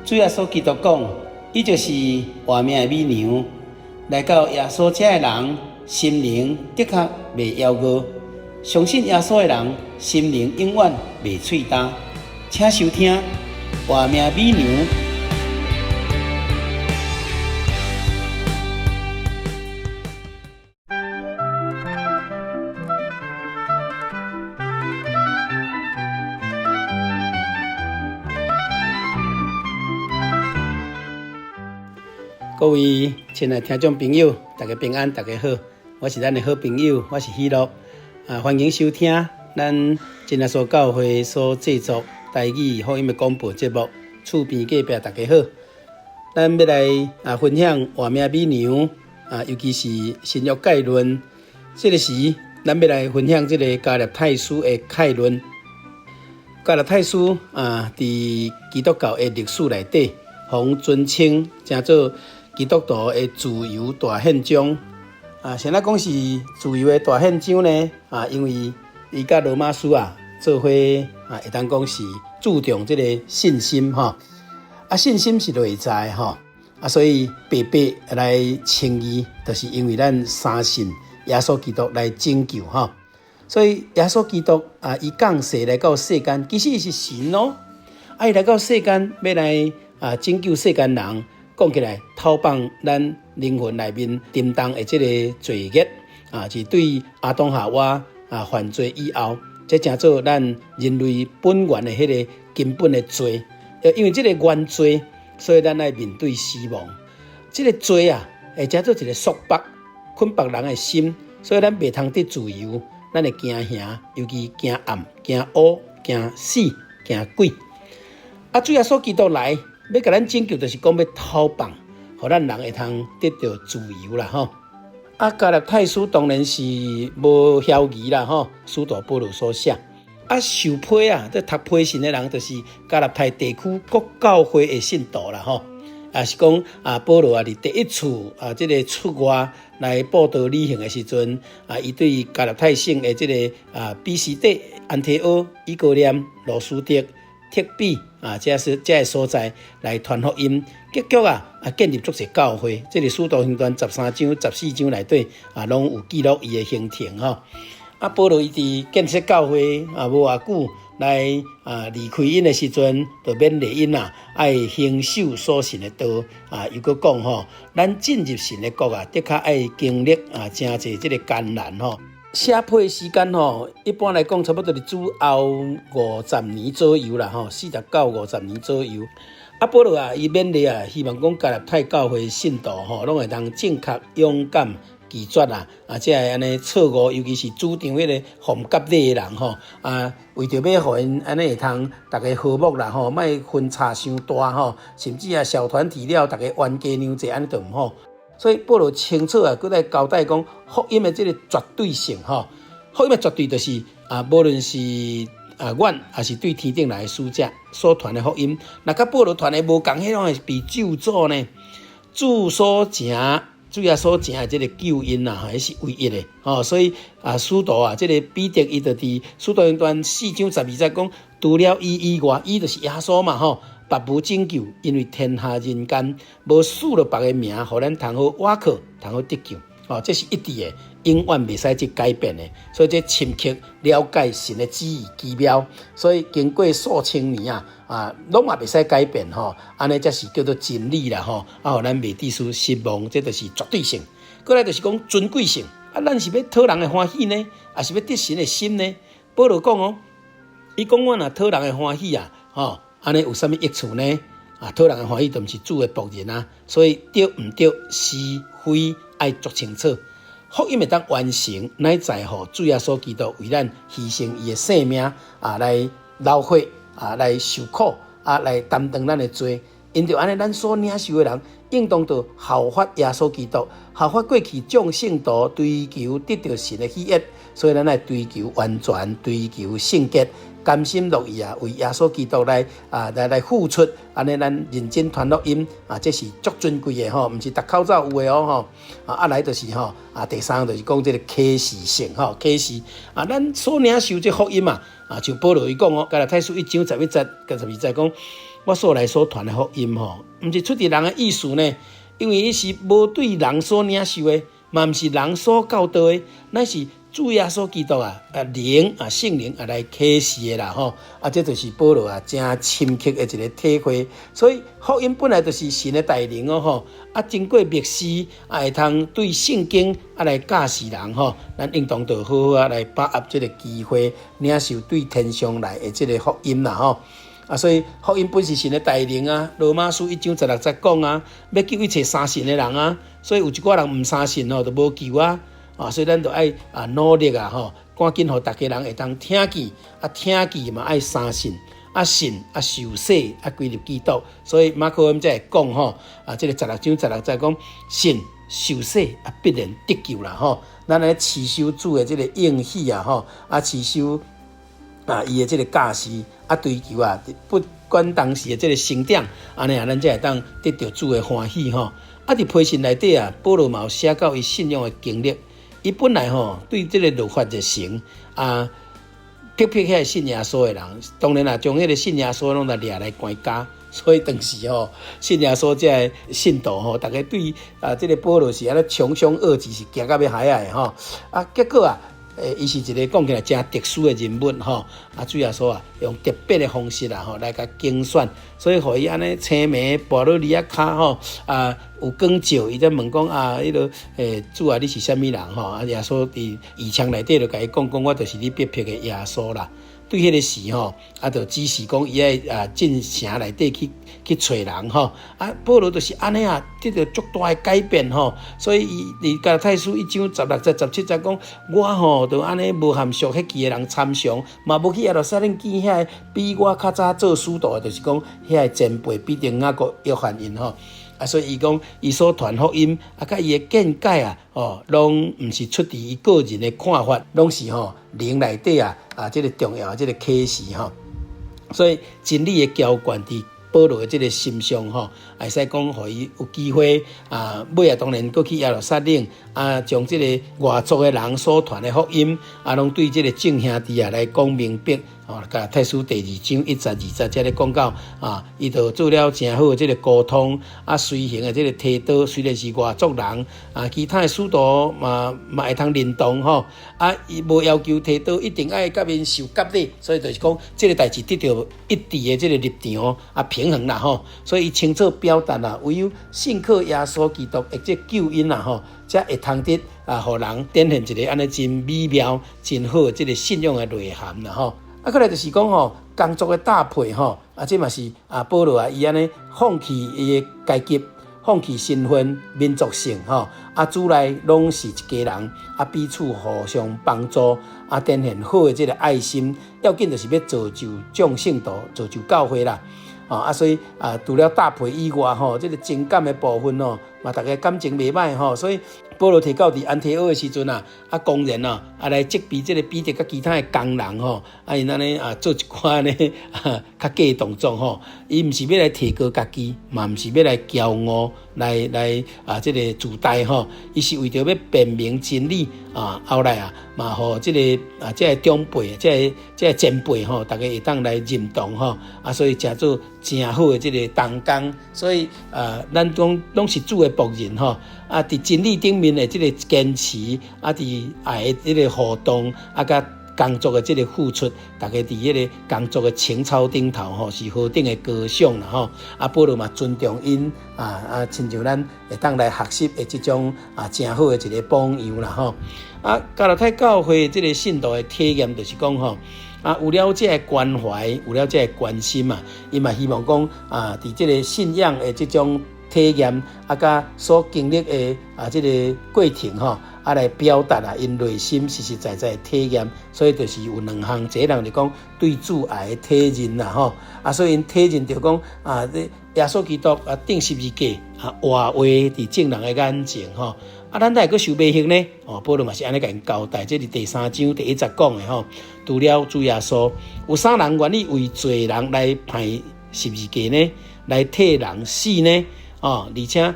主耶稣基督讲，伊就是活命的美娘，来到耶稣遮的人，心灵的确袂夭饿。相信耶稣的人，心灵永远袂脆干。请收听《活命美娘》。各位亲爱听众朋友，大家平安，大家好，我是咱的好朋友，我是喜乐。欢迎收听咱真耶稣教会所制作台语福音的广播节目《厝边隔壁》，大家好。咱要来分享活命美娘尤其是新约概论。这个时，咱要来分享这个加勒泰书的概论。加勒泰书在基督教的历史内底，互尊称称做基督徒的自由大宪章先来讲是自由的大宪章呢因为伊甲罗马书做伙会当讲是注重这个信心信心是内在所以白白来称义，就是因为咱相信耶稣基督来拯救所以耶稣基督伊降世来到世间，其实伊是神伊来到世间要来拯救世间人。讲起来，偷放咱灵魂内面沉重的这个罪孽是对亚当夏娃犯罪以后，这成做咱人类本源的迄个根本的罪。因为这个原罪，所以咱来面对死亡。这个罪会成做一个束缚，捆绑人的心，所以咱袂通得自由，咱会惊吓，尤其惊暗、惊乌、惊死、惊鬼。主耶稣基督来。要甲咱拯救，就是讲要偷放，互咱人会通得到自由啦加勒泰书当然是无嫌疑啦使徒保罗所写。受批这读批信的人，就是加勒泰地区各教会的信徒啦是讲保罗伫第一次这个出外来布道旅行的时阵伊对加勒泰省的这个比斯底、安提阿、以哥念、罗斯德、特比这个所在来传福音，结局建立足些教会。这是使徒行传13章、14章内底拢有记录伊的行程保罗伊伫建设教会无偌久，来离开因的时阵，就勉励因爱行守所信的道又搁讲咱进入神的国的确爱经历真侪这个艰难写批的时间一般来讲差不多是主后50年左右啦49、50年左右。保罗伊勉励希望讲加勒泰教会信徒拢会当正确、勇敢、拒绝这安尼错误，尤其是主张迄个奉割礼的人为着要互因安尼会通大家和睦啦莫分差伤大甚至小团体了，大家冤家娘济安尼就唔好。所以保罗清楚搁来交代讲福音的这个绝对性福音的绝对就是无论是阮还是对天顶来的使者所传的福音，若甲保罗传的无共，迄种会被咒诅呢。主耶稣成的这个救恩迄是唯一的所以使徒这个彼得伊就伫使徒行传4章12节讲，除了伊以外，伊就是耶稣嘛别无拯救，因为天下人间无赐了别个名，互咱通好倚靠，通好得救这是一致的，永远袂使去改变的。所以这深刻了解神的旨意奇妙，所以经过数千年拢嘛袂使改变安尼才是叫做真理啦互咱袂致使失望，这就是绝对性。过来就是讲尊贵性咱是要讨人的欢喜呢，还是要得神的心呢？保罗讲伊讲我若讨人的欢喜安尼有啥物益处呢？讨人的欢喜就毋是主的仆人所以对毋对是非爱做清楚。福音会当完成，乃在乎主耶稣基督为咱牺牲伊的性命来流血来受苦来担当咱的罪。因着安尼，咱所领受的人应当着效法耶稣基督，效法过去众圣徒追求得到神的喜悦，所以咱来追求完全，追求圣洁。甘心乐意为耶稣基督来付出，安尼咱认真传福音这是足尊贵的毋是逐口罩有的来就是第三就是讲这个启示性启示咱所领受这福音像保罗伊讲加拉太书1章11节跟12节讲，我所来所传的福音毋是出自人的意思呢，因为伊是无对人所领受的，嘛毋是人所教导的，乃是主耶稣基督灵圣灵来启示的啦这就是保罗真深刻的一个体会。所以福音本来就是神的带领经过默示会通对圣经来教示人咱应当就好好来把握这个机会，领受对天上来的这个福音啦所以福音本是神的带领罗马书1章16节讲要救一切相信的人所以有一寡人唔相信就无救所以咱就爱努力赶紧互大家人会当听见听见嘛爱相信信受洗归入基督。所以马可福音才会讲这个16章16节讲信受洗必然得救啦咱来持守主的这个应许持守伊的这个教示追求不管当时的这个成长安尼咱才会当得到主的欢喜伫批信内底保罗嘛有写到伊信仰的经历。伊本来对这个律法热诚偏偏遐信耶稣的人，当然将迄个信耶稣拢来掠来关家，所以当时信耶稣这个信徒大家对这个保罗是安尼穷凶恶极，是惊到要害的结果伊是一个讲起来真特殊的人物主耶稣用特别的方式来甲竞选，所以互伊安尼青梅跋落里骹有光照，伊才问讲迄个主你是啥物人耶稣伫异象内底就甲伊讲我就是你必迫的耶稣啦。对迄个事就指示讲伊爱进城内底去找人保罗就是安尼得到足大的改变所以伊加拉太书1章16节17节讲我就安尼无含属迄期的人参详，嘛无去耶路撒冷见遐比我较早做使徒的，就是讲遐前辈必定雅各约翰因所以伊讲伊所传福音甲伊的见解拢毋是出自伊个人的看法，拢是灵内底这个重要的这个启示所以真理的浇灌伫保罗的这个心上会使讲互伊有机会尾当然佫去耶路撒冷将这个外族的人所传的福音拢对这个众兄弟来讲明白加拉太书2章1节2节才咧讲到伊就做了真好的这个沟通随行的这个提多虽然是外族人其他的使徒嘛会通认同伊无要求提多一定爱甲因受割礼，所以就是讲这个代志得到一致的这个立场平衡啦所以伊清楚表达唯有信靠耶稣基督或者救恩才会通得互人展现一个安尼真美妙真好的这个信仰的内涵啦再来就是讲工作的搭配这嘛是保罗伊安尼放弃伊的阶级，放弃身份民族性主内拢是一家人彼此互相帮助展现好的这个爱心，要紧就是要造就众圣徒，造就教会啦所以除了搭配以外这个情感的部分嘛大家感情袂歹所以保罗提到伫安提阿的时阵工人来责备这个彼得甲其他的工人因安尼做一寡呢较假的动作伊毋是要来提高家己，嘛毋是要来骄傲来这个自大伊是为着要辨明真理后来嘛互这个这个长辈这个前辈大家会当来认同所以真做真好的这个同工。所以咱讲拢是主的仆人伫真理顶面的这个坚持伫爱的这个互动甲工作的这个付出，大家伫迄个工作的情操顶头是何等的高尚啦保罗嘛尊重因亲像咱会当来学习的这种真好的一个榜样啦加拉太教会这个信徒的体验就是讲有了这个关怀，有了这个关心伊嘛希望讲伫这个信仰的这种体验甲所经历的这个过程来表达因内心实实在在的体验。所以就是有两项，一个人就讲对主爱的体认啦所以因体认就讲耶稣基督钉十字架活伫众人的眼前咱再个受迷惑呢？保罗嘛是安尼甲因交代，这是第3章第1节讲的吼。除了主耶稣，有啥人愿意为罪人来判十字架呢？来替人死呢？而且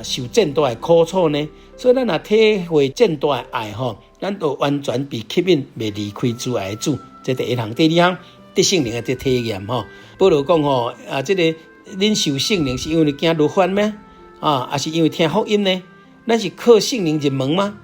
受真大的苦楚呢？所以咱若体会真大的爱吼，咱就完全被吸引，未离开主爱的主。这第1项，第2项，得圣灵的这体验吼。保罗讲吼，这个恁受圣灵是因为你行律法咩？还是因为听福音呢？咱是靠圣灵入门吗？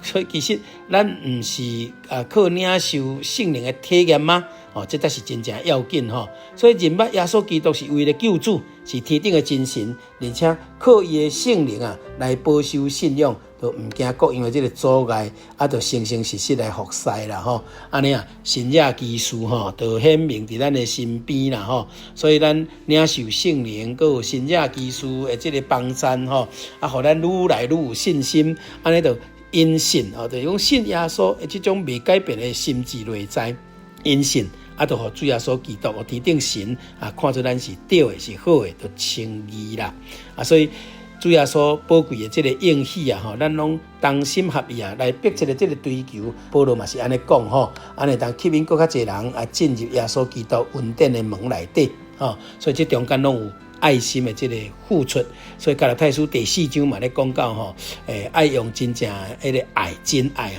所以其实咱毋是靠领受圣灵的体验吗？这才是真正要紧吼。所以认捌耶稣基督是为了救主，是天顶的真神，而且靠伊的圣灵来保守信仰，就毋惊各样的这个阻碍，就生生实实来服侍啦吼。安尼神迹奇事吼，就显明伫咱的身边啦吼。所以咱领受圣灵，佮有神迹奇事的这个帮衬吼，互咱愈来愈有信心，安尼就因信就用信耶稣的这种未改变的心志内在，因信就互主耶稣基督天顶神看出咱是对的，是好的，就称义啦。所以主耶稣宝贵的这个应许咱拢同心合意来迫切的这个追求。保罗嘛是安尼讲吼，安尼当吸引更较侪人进入耶稣基督恩典的门内底所以这中间拢有爱心的这个付出。所以加拉太书第4章嘛咧讲到爱用真正迄个爱真爱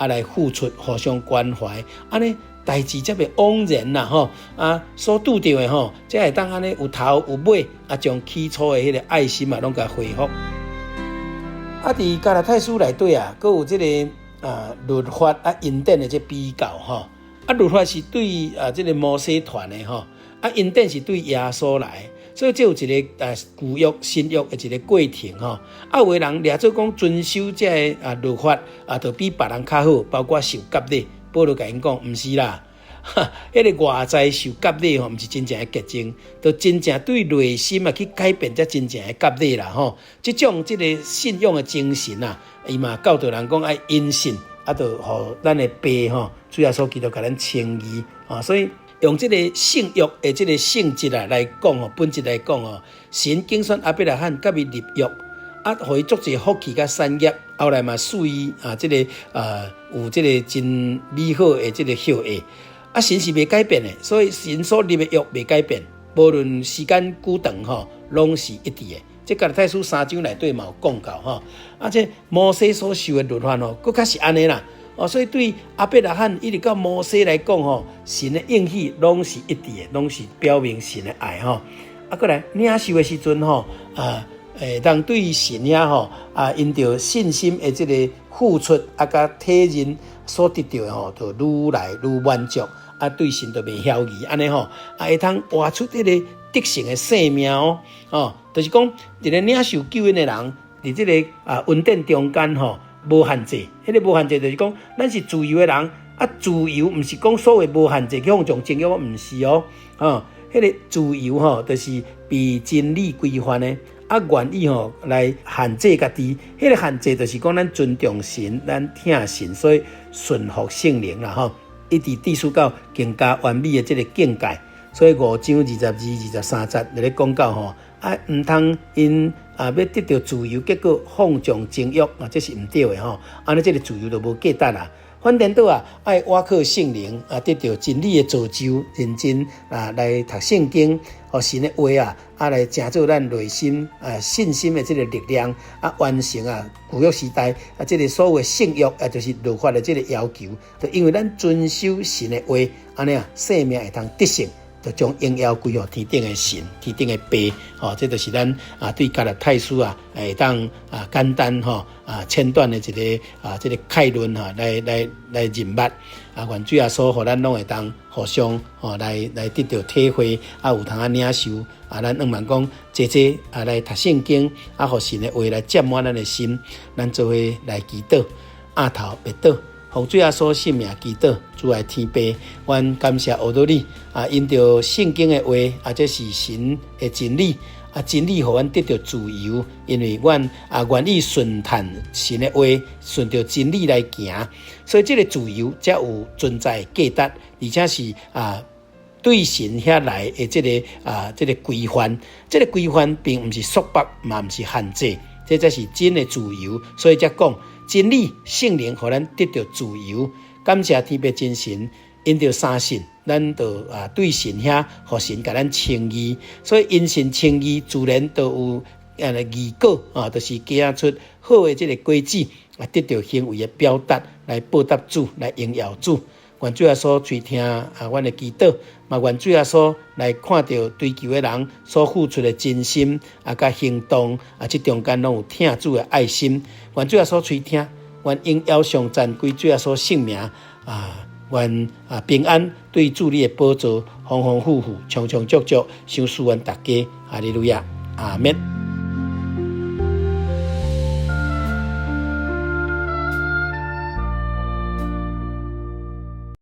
来付出，互相关怀，安尼代志才袂枉然啦所拄着的才会当安尼有头有尾将起初的迄个爱心拢甲恢复。伫加拉太书内底佫有这个律法恩典的这比较律法是对这个摩西传的恩典是对耶稣来。所以这有一个旧约新约的一个过程有的人掠做讲遵守这个律法就比别人较好，包括受割礼。保罗甲因讲，毋是啦，迄个外在受割礼毋是真正的洁净，就真正对内心去改变，才真正的割礼啦这种这个信仰的精神伊嘛教导人讲爱因信就互咱的爸主耶稣基督甲咱称义所以用这个圣约的这个性质来讲本质来讲神拣选亚伯拉罕甲伊立约互伊足侪福气甲产业，后来嘛属于这个有这个真美好的这个效益神是未改变的，所以神所立的约未改变，无论时间久长拢是一致的。这加拉太书3章内底嘛有讲到这摩西所受的律法佫较是安尼啦所以对亚伯拉罕一直到摩西来讲神的应许拢是一致的，拢是表明神的爱过来领受的时阵当对神因着信心的这个付出甲体认所得到的就愈来愈满足对神就袂晓疑安尼会通活出这个得胜的生命就是讲一个领受救恩的人伫这个恩典中间无限制。迄个无限制就是讲咱是自由的人自由毋是讲所谓无限制去放纵情欲，毋是迄个自由就是被真理规范的愿意来限制家己。迄个限制就是讲咱尊重神，咱听神，所以顺服圣灵啦一直递数到更加完美的这个境界。所以5章22、23节咧讲到毋通因要得到自由，结果放纵情欲这是毋对的安尼这个自由就无价值啦。反正倒爱倚靠圣灵得到真理的造就，认真来读圣经，互神的话来成就咱内心信心的这个力量完成旧约时代这个所谓圣约就是律法的这个要求。就因为咱遵守神的话，安尼生命会通得胜，就将荣耀归予天顶的神，天顶的爸这就是咱对加拉太书会当简单简短的一个这个概论来认捌愿主耶稣互咱拢会当互相来得到体会有通领受咱毋茫讲济来读圣经互神的话来占满咱的心。咱做伙来祈祷，额头别倒，奉主耶稣圣名祈祷，主爱天父，阮感谢学到你因着圣经的话这是神的真理真理互阮得到自由，因为阮愿意顺探神的话，顺着真理来行，所以这个自由才有存在的价值，而且是对神遐来的这个规范。这个规范并毋是束缚，嘛毋是限制这才是真的自由。所以才讲真理圣灵，互咱得到自由。感谢天父真神，因着相信，咱就对神遐，互神甲咱称义。所以因信称义，自然就有义果就是结出好的这个果子，得到行为的表达，来报答主，来荣耀主。愿主耶稣垂听阮的祈祷，嘛愿主耶稣来看到追求的人所付出的真心甲行动这中间拢有听主的爱心。愿主耶稣垂听，愿荣耀上赞归主耶稣圣名愿平安对主你的宝座丰丰富富，充充足足，赏赐阮大家。哈利路亚，阿们。